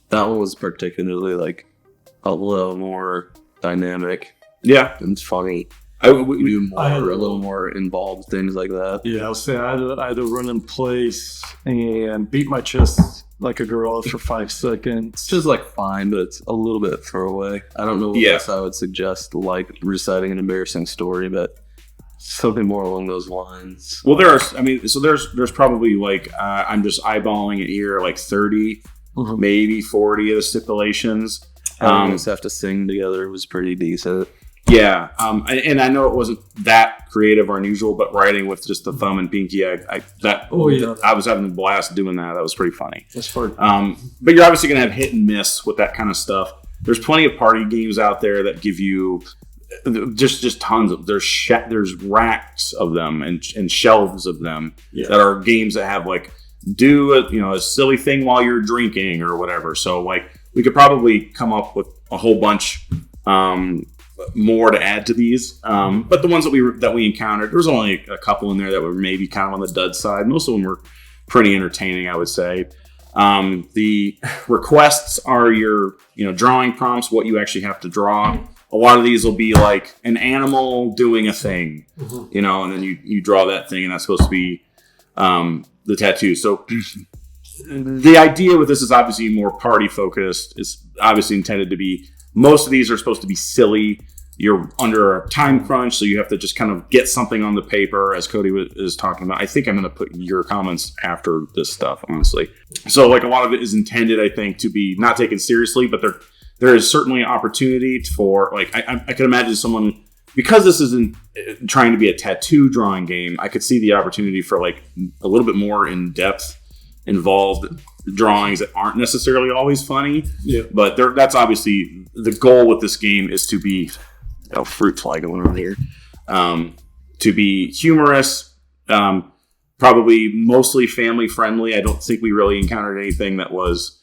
that one was particularly like a little more dynamic. Yeah, and it's funny. I do more, a little more involved things like that. Yeah, I'll say I had to run in place and beat my chest like a girl for 5 seconds. It's just like fine, but it's a little bit throwaway. I don't know what else I would suggest, like reciting an embarrassing story, but something more along those lines. Well, there's probably like I'm just eyeballing it here, like 30, maybe 40 of the stipulations. Just have to sing together was pretty decent. Yeah, and I know it wasn't that creative or unusual, but writing with just the thumb and pinky, I was having a blast doing that. That was pretty funny. That's fun. But you're obviously gonna have hit and miss with that kind of stuff. There's plenty of party games out there that give you just tons of. There's racks of them and shelves of them that are games that have like do a silly thing while you're drinking or whatever. So like we could probably come up with a whole bunch. More to add to these, but the ones that we encountered, there was only a couple in there that were maybe kind of on the dud side. Most of them were pretty entertaining, I would say. The requests are your drawing prompts, what you actually have to draw. A lot of these will be like an animal doing a thing, and then you draw that thing, and that's supposed to be the tattoo. So the idea with this is obviously more party focused. It's obviously intended to be. Most of these are supposed to be silly. You're under a time crunch, so you have to just kind of get something on the paper, as Cody is talking about. I think I'm going to put your comments after this stuff, honestly. So, like, a lot of it is intended, I think, to be not taken seriously, but there is certainly an opportunity for, like, I can imagine someone, because this isn't trying to be a tattoo drawing game, I could see the opportunity for, like, a little bit more in-depth, involved drawings that aren't necessarily always funny, but that's obviously the goal with this game is to be fruit fly going on here, to be humorous, probably mostly family friendly. I don't think we really encountered anything that was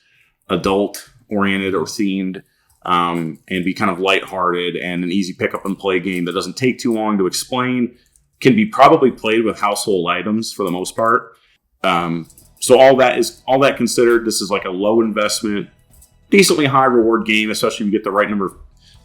adult oriented or themed, and be kind of lighthearted and an easy pick up and play game that doesn't take too long to explain, can be probably played with household items for the most part. So all that considered, this is like a low investment, decently high reward game, especially if you get the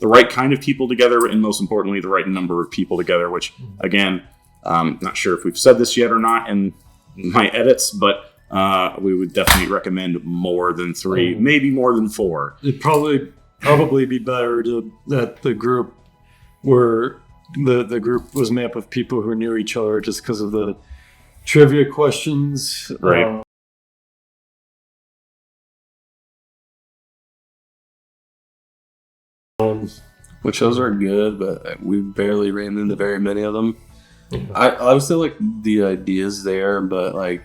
right kind of people together, and most importantly, the right number of people together, which again, not sure if we've said this yet or not in my edits, but we would definitely recommend more than 3, maybe more than 4. It'd probably be better that the group were the group was made up of people who knew each other, just because of the trivia questions. Right. Which those are good, but we barely ran into very many of them. I would say like the ideas there, but like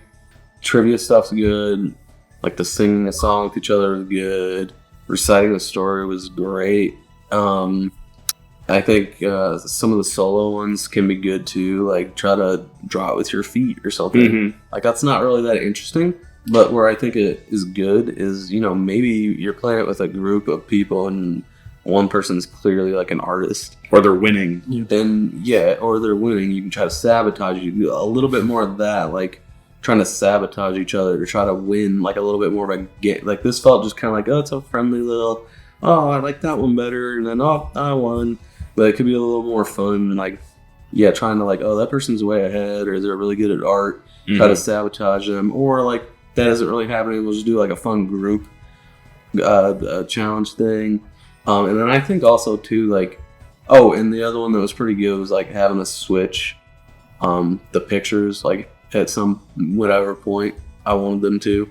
trivia stuff's good. Like the singing a song with each other is good. Reciting a story was great. I think some of the solo ones can be good too. Like try to draw it with your feet or something. Mm-hmm. Like that's not really that interesting. But where I think it is good is, maybe you're playing it with a group of people and one person's clearly like an artist. Or they're winning. Then, or they're winning. You can try to sabotage you. A little bit more of that, like trying to sabotage each other or try to win, like a little bit more of a game. Like this felt just kind of like, oh, it's a friendly little, oh, I like that one better. And then, oh, I won. But it could be a little more fun, like, trying to like, oh, that person's way ahead or they're really good at art. Mm-hmm. Try to sabotage them. Or like, that isn't really happening. We'll just do like a fun group challenge thing. And then I think also too, like, and the other one that was pretty good was like having to switch the pictures, like at some whatever point I wanted them to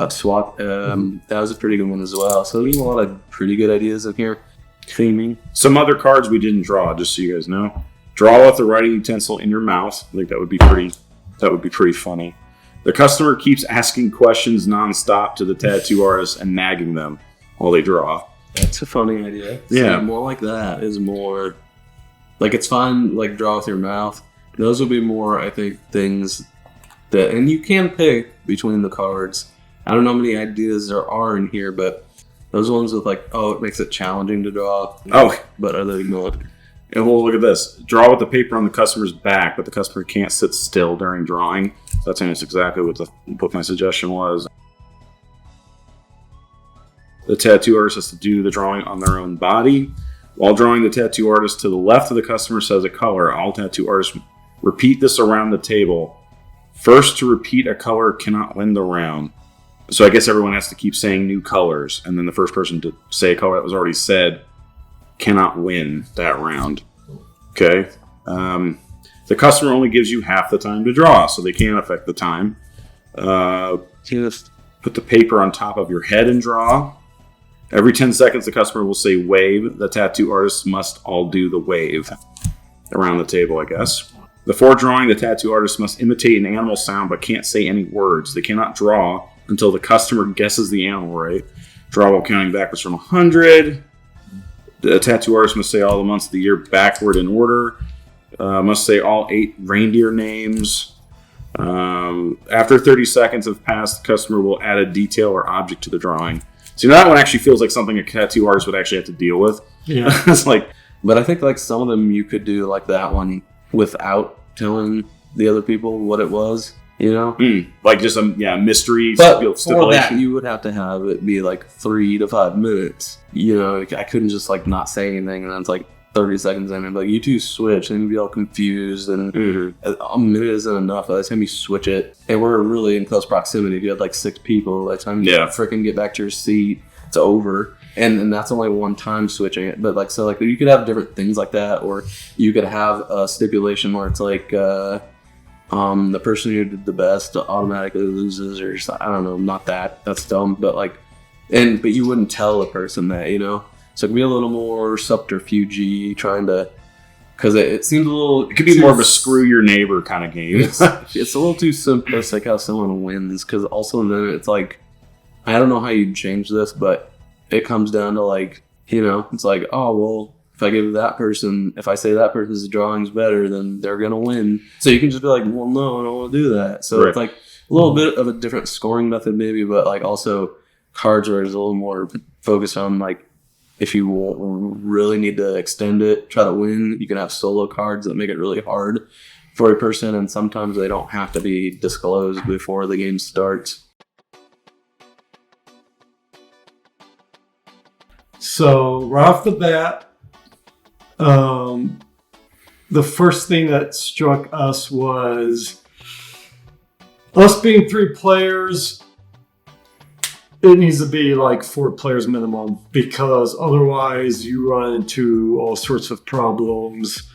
swap. That was a pretty good one as well. So there's a lot of pretty good ideas in here. Theming. Some other cards we didn't draw, just so you guys know. Draw with the writing utensil in your mouth. I think that would be pretty funny. The customer keeps asking questions nonstop to the tattoo artist and nagging them while they draw. That's a funny idea. Yeah. See, more like that is more like it's fine, like draw with your mouth. Those will be more, I think, things that, and you can pick between the cards. I don't know how many ideas there are in here, but those ones with like, it makes it challenging to draw. But other than that. And we'll look at this. Draw with the paper on the customer's back, but the customer can't sit still during drawing. So that's exactly what my suggestion was. The tattoo artist has to do the drawing on their own body. While drawing, the tattoo artist to the left of the customer says a color. All tattoo artists repeat this around the table. First to repeat a color cannot win the round. So I guess everyone has to keep saying new colors, and then the first person to say a color that was already said cannot win that round. Okay. The customer only gives you half the time to draw, so they can't affect the time. Just put the paper on top of your head and draw. Every 10 seconds, the customer will say wave. The tattoo artists must all do the wave around the table, I guess. Before drawing, the tattoo artist must imitate an animal sound but can't say any words. They cannot draw until the customer guesses the animal right. Draw while counting backwards from 100. The tattoo artist must say all the months of the year backward in order. Must say all 8 reindeer names. After 30 seconds have passed, the customer will add a detail or object to the drawing. So that one actually feels like something a tattoo artist would actually have to deal with. Yeah. It's like, but I think like some of them you could do like that one without telling the other people what it was, like just a mystery. But for that, you would have to have it be like 3 to 5 minutes. I couldn't just like not say anything, and then it's like 30 seconds in, and like you two switch, and you'd be all confused, and a minute isn't enough. By the time you switch it, and we're really in close proximity. If you had like 6 people, by the time you freaking get back to your seat, it's over. And that's only one time switching it. But like, so like you could have different things like that, or you could have a stipulation where it's like the person who did the best automatically loses, or I don't know, not that. That's dumb. But like, but you wouldn't tell the person that, So it could be a little more subterfuge, trying to, because it seems a little. It could be more of a screw your neighbor kind of game. It's a little too simplistic how someone wins, because also then it's like, I don't know how you'd change this, but it comes down to like, it's like, oh well, if I say that person's drawing's better, then they're gonna win. So you can just be like, well, no, I don't want to do that. So It's like a little bit of a different scoring method maybe, but like also cards where it's a little more focused on like, if you really need to extend it, try to win, you can have solo cards that make it really hard for a person, and sometimes they don't have to be disclosed before the game starts. So right off the bat, the first thing that struck us was Us being 3 players, it needs to be like 4 players minimum, because otherwise you run into all sorts of problems.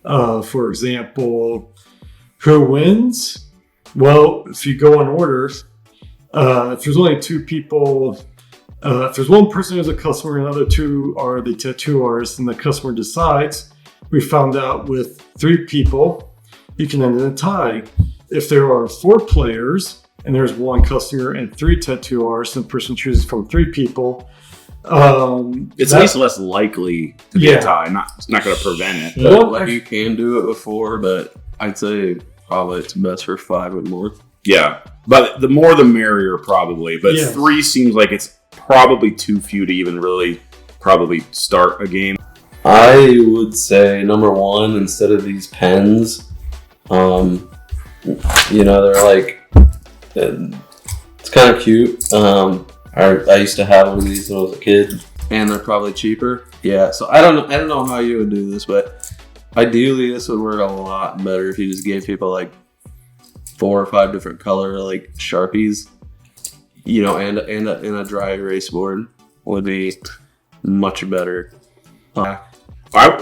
For example, who wins? Well, if you go in order, if there's only 2 people, if there's one person who's a customer and the other 2 are the tattoo artists, and the customer decides, we found out with 3 people, you can end in a tie. If there are 4 players and there's 1 customer and 3 tattoo artists, and the person chooses from 3 people, it's at least less likely to be a tie. It's not going to prevent it. But, like, you can do it before, but I'd say probably it's best for 5 or more. Yeah, but the more the merrier, probably. But 3 seems like it's probably too few to even really probably start a game. I would say number 1, instead of these pens, they're like, it's kind of cute. I used to have one of these when I was a kid, and they're probably cheaper. Yeah, so I don't know how you would do this, but ideally this would work a lot better if you just gave people like 4 or 5 different color like Sharpies, and a dry erase board would be much better. I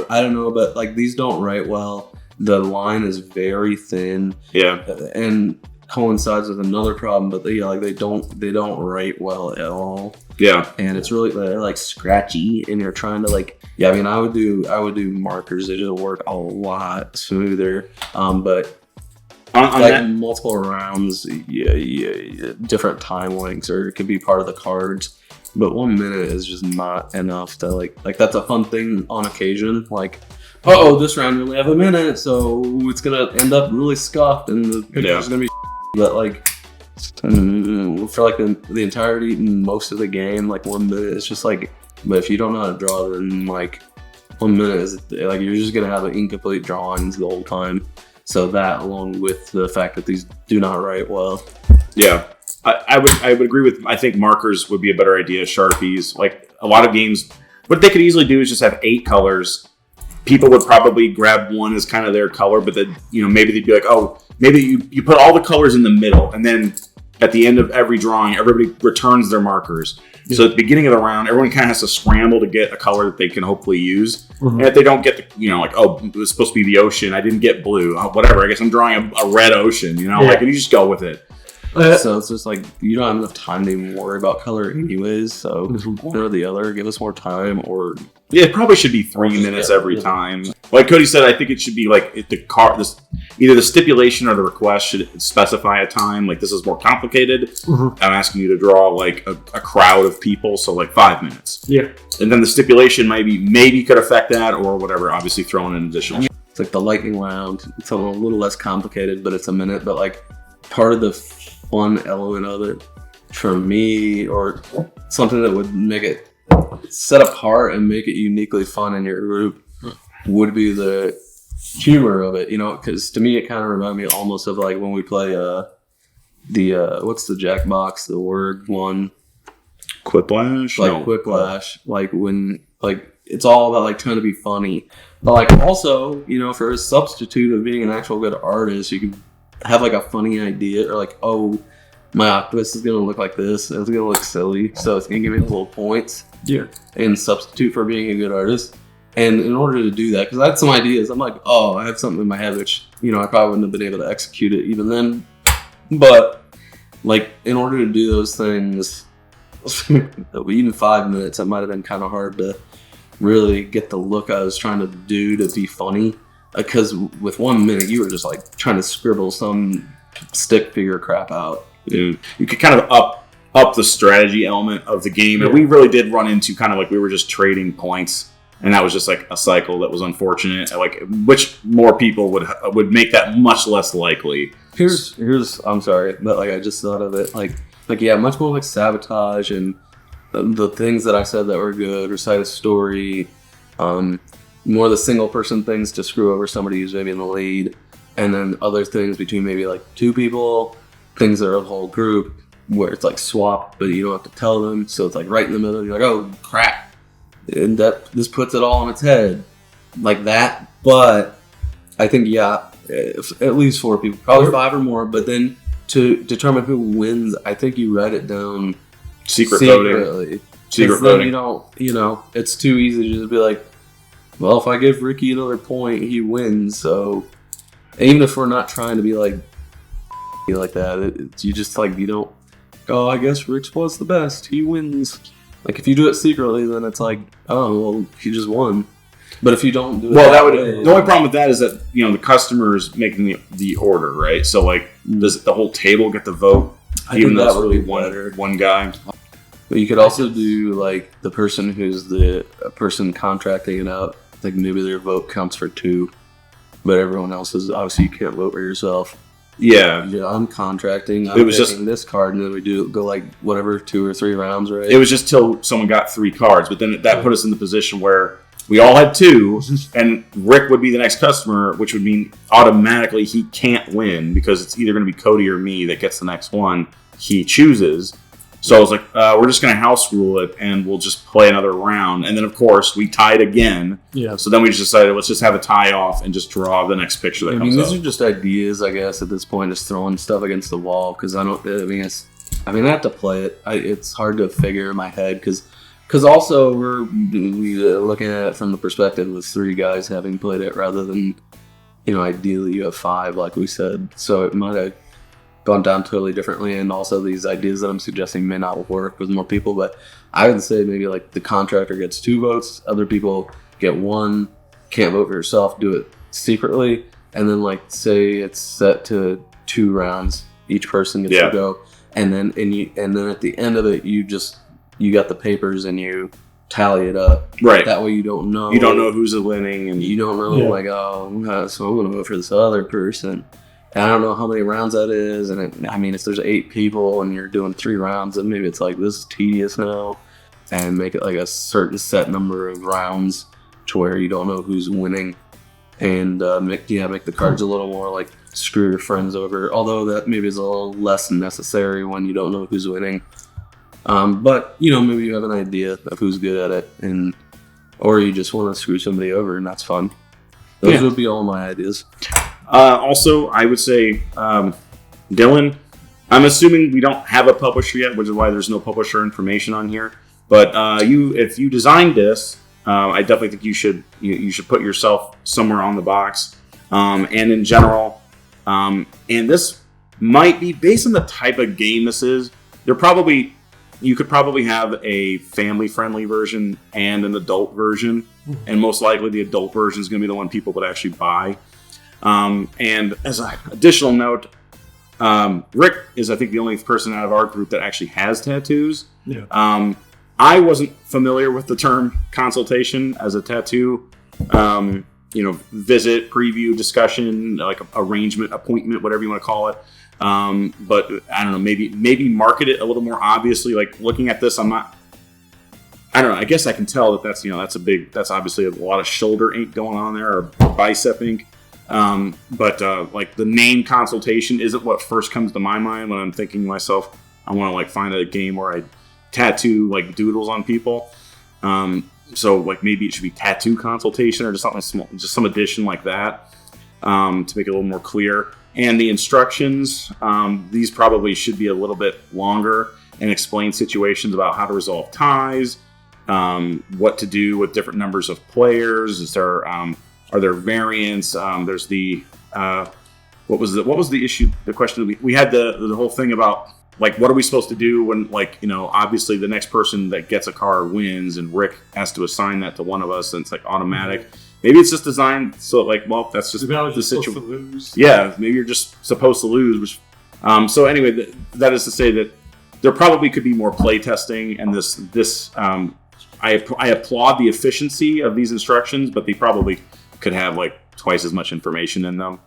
don't know, but like these don't write well. The line is very thin. Yeah, and coincides with another problem, but they don't write well at all. Yeah, and it's really they're like scratchy, and you're trying to like I would do markers. They just work a lot smoother. But on like that, multiple rounds, different time lengths, or it could be part of the cards. But 1 minute is just not enough to like that's a fun thing on occasion. Like, this round we only have a minute, so it's gonna end up really scuffed, and the picture's gonna be. But like for like the entirety, most of the game, like 1 minute, it's just like. But if you don't know how to draw, then like 1 minute is like you're just gonna have incomplete drawings the whole time. So that, along with the fact that these do not write well. Yeah. I would agree with. I think markers would be a better idea. Sharpies, like a lot of games, what they could easily do is just have 8 colors. People would probably grab one as kind of their color, but then maybe they'd be like, maybe you put all the colors in the middle, and then at the end of every drawing, everybody returns their markers. Yeah. So at the beginning of the round, everyone kind of has to scramble to get a color that they can hopefully use. Mm-hmm. And if they don't get it was supposed to be the ocean, I didn't get blue. Whatever, I guess I'm drawing a red ocean. Like, and you just go with it. So it's just like you don't have enough time to even worry about color anyways. So one or the other, give us more time, or it probably should be 3 minutes every time. Like Cody said, I think it should be like either the stipulation or the request should specify a time. Like, this is more complicated. Mm-hmm. I'm asking you to draw like a crowd of people, so like 5 minutes. Yeah, and then the stipulation maybe could affect that or whatever. Obviously, throw in an additional. It's like the lightning round. It's a little less complicated, but it's a minute. But like part of the fun element of it for me, or something that would make it set apart and make it uniquely fun in your group, would be the humor of it, because to me it kind of reminded me almost of like when we play what's the Jackbox, the word one, Quiplash, Quiplash, like when like it's all about like trying to be funny, but like also for a substitute of being an actual good artist, you can have like a funny idea, or like, my octopus is gonna look like this, and it's gonna look silly, so it's gonna give me little points. Yeah. And substitute for being a good artist. And in order to do that, because I had some ideas, I'm like, I have something in my head which I probably wouldn't have been able to execute it even then. But like in order to do those things, even 5 minutes, it might have been kind of hard to really get the look I was trying to do to be funny. Because with 1 minute, you were just like trying to scribble some stick figure crap out. Yeah. You could kind of up the strategy element of the game, and we really did run into kind of like we were just trading points, and that was just like a cycle that was unfortunate. Like, which more people would make that much less likely. Here's I'm sorry, but like I just thought of it like much more like sabotage and the things that I said that were good, recite a story. More of the single person things to screw over somebody who's maybe in the lead, and then other things between maybe like 2 people, things that are the whole group, where it's like swap, but you don't have to tell them, so it's like right in the middle. You're like, oh crap, and this puts it all on its head, like that. But I think at least 4 people, probably 5 or more. But then to determine who wins, I think you write it down Secret voting. secretly. Secret 'Cause then voting. you don't, it's too easy to just be like, well, if I give Ricky another point, he wins. So even if we're not trying to be like that, you just like, you don't, oh, I guess Rick's was the best. He wins. Like if you do it secretly, then it's like, oh, well, he just won. But if you don't do it, Well, way, the only problem with that is that the customer is making the order, right? So like, does the whole table get the vote? I Even think though that it's would really be better. one guy. But you could also do like the person who's the person contracting it out. Like maybe their vote counts for 2, but everyone else's, obviously you can't vote for yourself. Yeah. I'm contracting. It I'm was picking just- this card, and then we go like whatever 2 or 3 rounds, right? It was just till someone got 3 cards, but then that put us in the position where we all had 2, and Rick would be the next customer, which would mean automatically he can't win because it's either going to be Cody or me that gets the next one he chooses. So I was like, we're just going to house rule it, and we'll just play another round. And then, of course, we tied again. Yeah. So then we just decided, let's just have a tie off and just draw the next picture that I comes mean, up. these are just ideas, I guess, at this point, just throwing stuff against the wall. Because I have to play it. It's hard to figure in my head because also we're looking at it from the perspective of 3 guys having played it rather than, ideally you have 5, like we said. So it might have gone down totally differently, and also these ideas that I'm suggesting may not work with more people. But I would say maybe like the contractor gets 2 votes, other people get 1, can't vote for yourself, do it secretly, and then like say it's set to 2 rounds, each person gets to go, and then at the end of it you got the papers and you tally it up. Right. That way you don't know who's winning, and you don't know like, oh, so I'm gonna vote for this other person. And I don't know how many rounds that is, and if there's 8 people and you're doing 3 rounds, then maybe it's like, this is tedious now, and make it like a certain set number of rounds to where you don't know who's winning, and make the cards a little more like screw your friends over, although that maybe is a little less necessary when you don't know who's winning. But maybe you have an idea of who's good at it, or you just want to screw somebody over, and that's fun. Those would be all my ideas. Also, I would say, Dylan, I'm assuming we don't have a publisher yet, which is why there's no publisher information on here. But if you designed this, I definitely think you should put yourself somewhere on the box. And in general, and this might be based on the type of game this is. You could probably have a family-friendly version and an adult version, and most likely the adult version is going to be the one people would actually buy. And as an additional note, Rick is, I think, the only person out of our group that actually has tattoos. Yeah. I wasn't familiar with the term consultation as a tattoo, visit, preview, discussion, like arrangement, appointment, whatever you want to call it. But I don't know, maybe market it a little more obviously. Like looking at this, I don't know. I guess I can tell that's that's obviously a lot of shoulder ink going on there, or bicep ink. But like the name consultation isn't what first comes to my mind when I'm thinking to myself, I want to like find a game where I tattoo like doodles on people. So like maybe it should be tattoo consultation or just something small, just some addition like that, to make it a little more clear. And the instructions, these probably should be a little bit longer and explain situations about how to resolve ties, what to do with different numbers of players. Is there are there variants? There's the what was the issue? The question we had the whole thing about like what are we supposed to do when obviously the next person that gets a card wins and Rick has to assign that to one of us and it's like automatic. Maybe it's just designed so like that's just the situation. Yeah, maybe you're just supposed to lose. Which, so anyway, that is to say that there probably could be more play testing, and this I applaud the efficiency of these instructions, but they probably could have like twice as much information in them,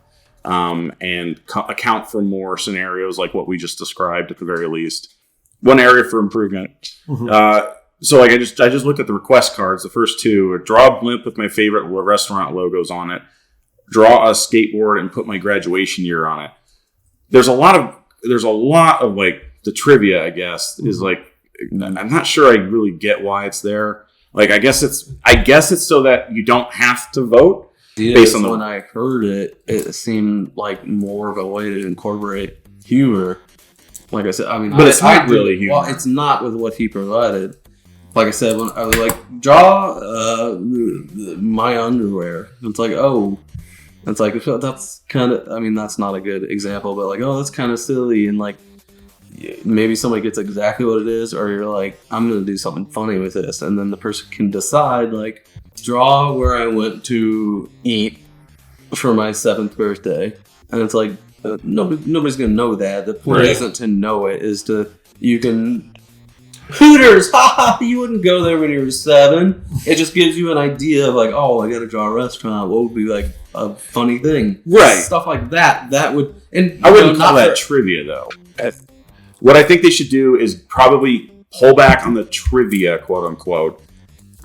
and account for more scenarios like what we just described at the very least. One area for improvement. Mm-hmm. So like I just looked at the request cards, the first 2. Draw a blimp with my favorite restaurant logos on it. Draw a skateboard and put my graduation year on it. There's a lot of like the trivia, I guess, is like I'm not sure I really get why it's there. Like I guess it's so that you don't have to vote based on when I heard it, it seemed like more of a way to incorporate humor. Like I said, I mean, But it's not really humor. Well, it's not with what he provided. Like I said, when I was like, draw my underwear. It's like, oh, it's like that's kind of. I mean, that's not a good example, but like, oh, that's kind of silly, and like maybe somebody gets exactly what it is, or you're like, I'm gonna do something funny with this, and then the person can decide like, draw where I went to eat for my 7th birthday, and it's like nobody's gonna know that. The point isn't to know it; is to you can. Hooters, haha! You wouldn't go there when you were 7. It just gives you an idea of like, oh, I gotta draw a restaurant. What would be like a funny thing? Right. Stuff like that. That would. And I wouldn't call that trivia though. What I think they should do is probably pull back on the trivia, quote unquote,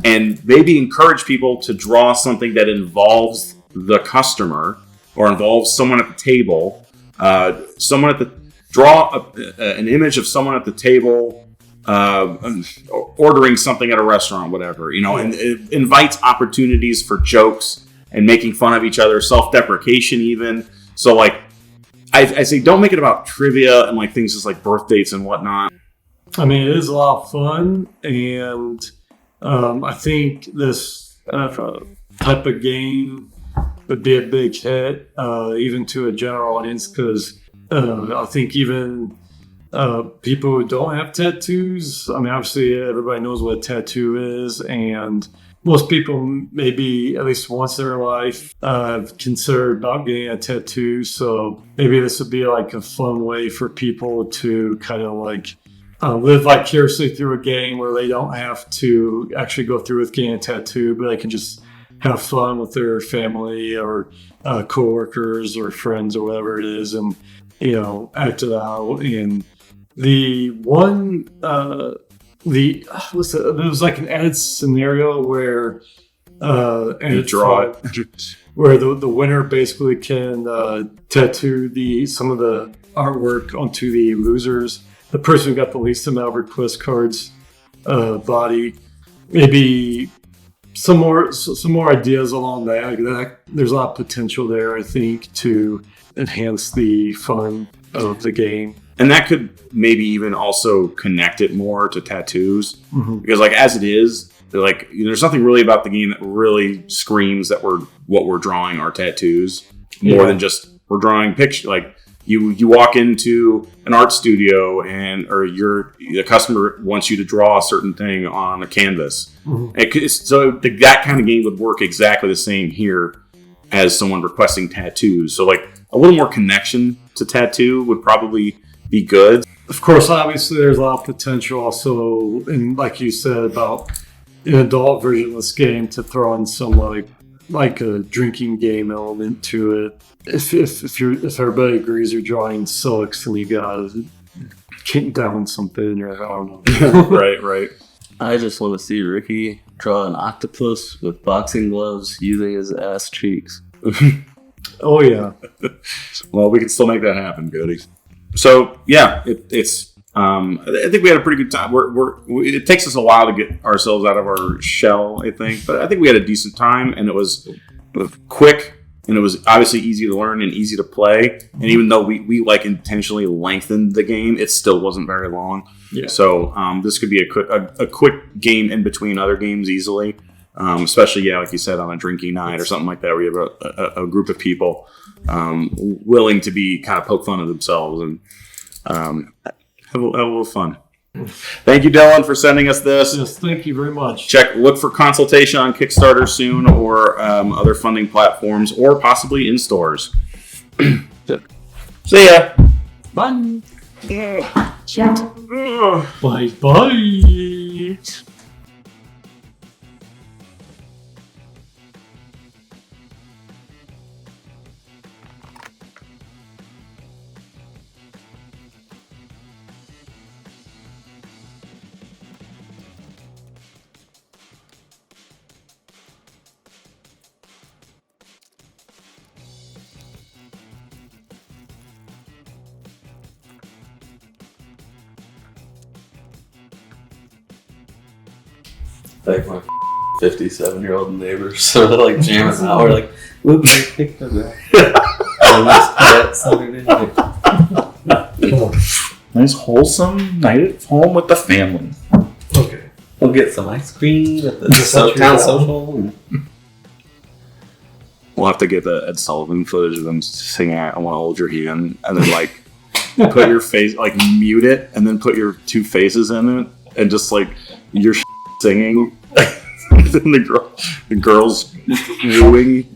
and maybe encourage people to draw something that involves the customer or involves someone at the table. Draw an image of someone at the table. Ordering something at a restaurant, whatever, and it invites opportunities for jokes and making fun of each other, self-deprecation even. So like, I say don't make it about trivia and like things just like birth dates and whatnot. I mean, it is a lot of fun, and I think this type of game would be a big hit, even to a general audience, because I think even people who don't have tattoos, I mean, obviously everybody knows what a tattoo is, and most people maybe at least once in their life have considered about getting a tattoo. So maybe this would be like a fun way for people to kind of like live vicariously through a game where they don't have to actually go through with getting a tattoo, but they can just have fun with their family or coworkers or friends or whatever it is, and act it out. And the one, there was like an added scenario where you draw it, where the winner basically can tattoo some of the artwork onto the losers, the person who got the least amount of request cards, body. Maybe some more ideas along that. There's a lot of potential there, I think, to enhance the fun of the game. And that could maybe even also connect it more to tattoos. Mm-hmm. Because like as it is, like there's nothing really about the game that really screams that what we're drawing are tattoos more than just we're drawing pictures. Like you walk into an art studio or the customer wants you to draw a certain thing on a canvas. Mm-hmm. So that kind of game would work exactly the same here as someone requesting tattoos. So like a little more connection to tattoo would probably be good. Of course, obviously, there's a lot of potential also, and like you said, about an adult version of this game to throw in some like a drinking game element to it. If everybody agrees you're drawing silks and you gotta kick down something, or I don't know. Right. I just want to see Ricky draw an octopus with boxing gloves using his ass cheeks. Oh yeah. Well, we can still make that happen, goodies. So yeah, it's. I think we had a pretty good time. It takes us a while to get ourselves out of our shell, I think, but I think we had a decent time, and it was quick, and it was obviously easy to learn and easy to play. And even though we like intentionally lengthened the game, it still wasn't very long. Yeah. So this could be a quick game in between other games easily, especially like you said, on a drinking night or something like that, where you have a group of people willing to be kind of poke fun of themselves and have a little fun. Thank you, Dylan, for sending us this. Yes, thank you very much. Look for consultation on Kickstarter soon, or other funding platforms, or possibly in stores. See ya. Bye. Shut. Bye. Like my 57-year-old neighbors, so they're like jamming out. We're like, whoops, I picked up that. Nice wholesome night at home with the family. Okay. We'll get some ice cream at the Century town Bell. social. We'll have to get the Ed Sullivan footage of them singing "I Want to Hold Your Hand" and then like put your face, like mute it, and then put your two faces in it, and just like you're singing, and the girls wooing.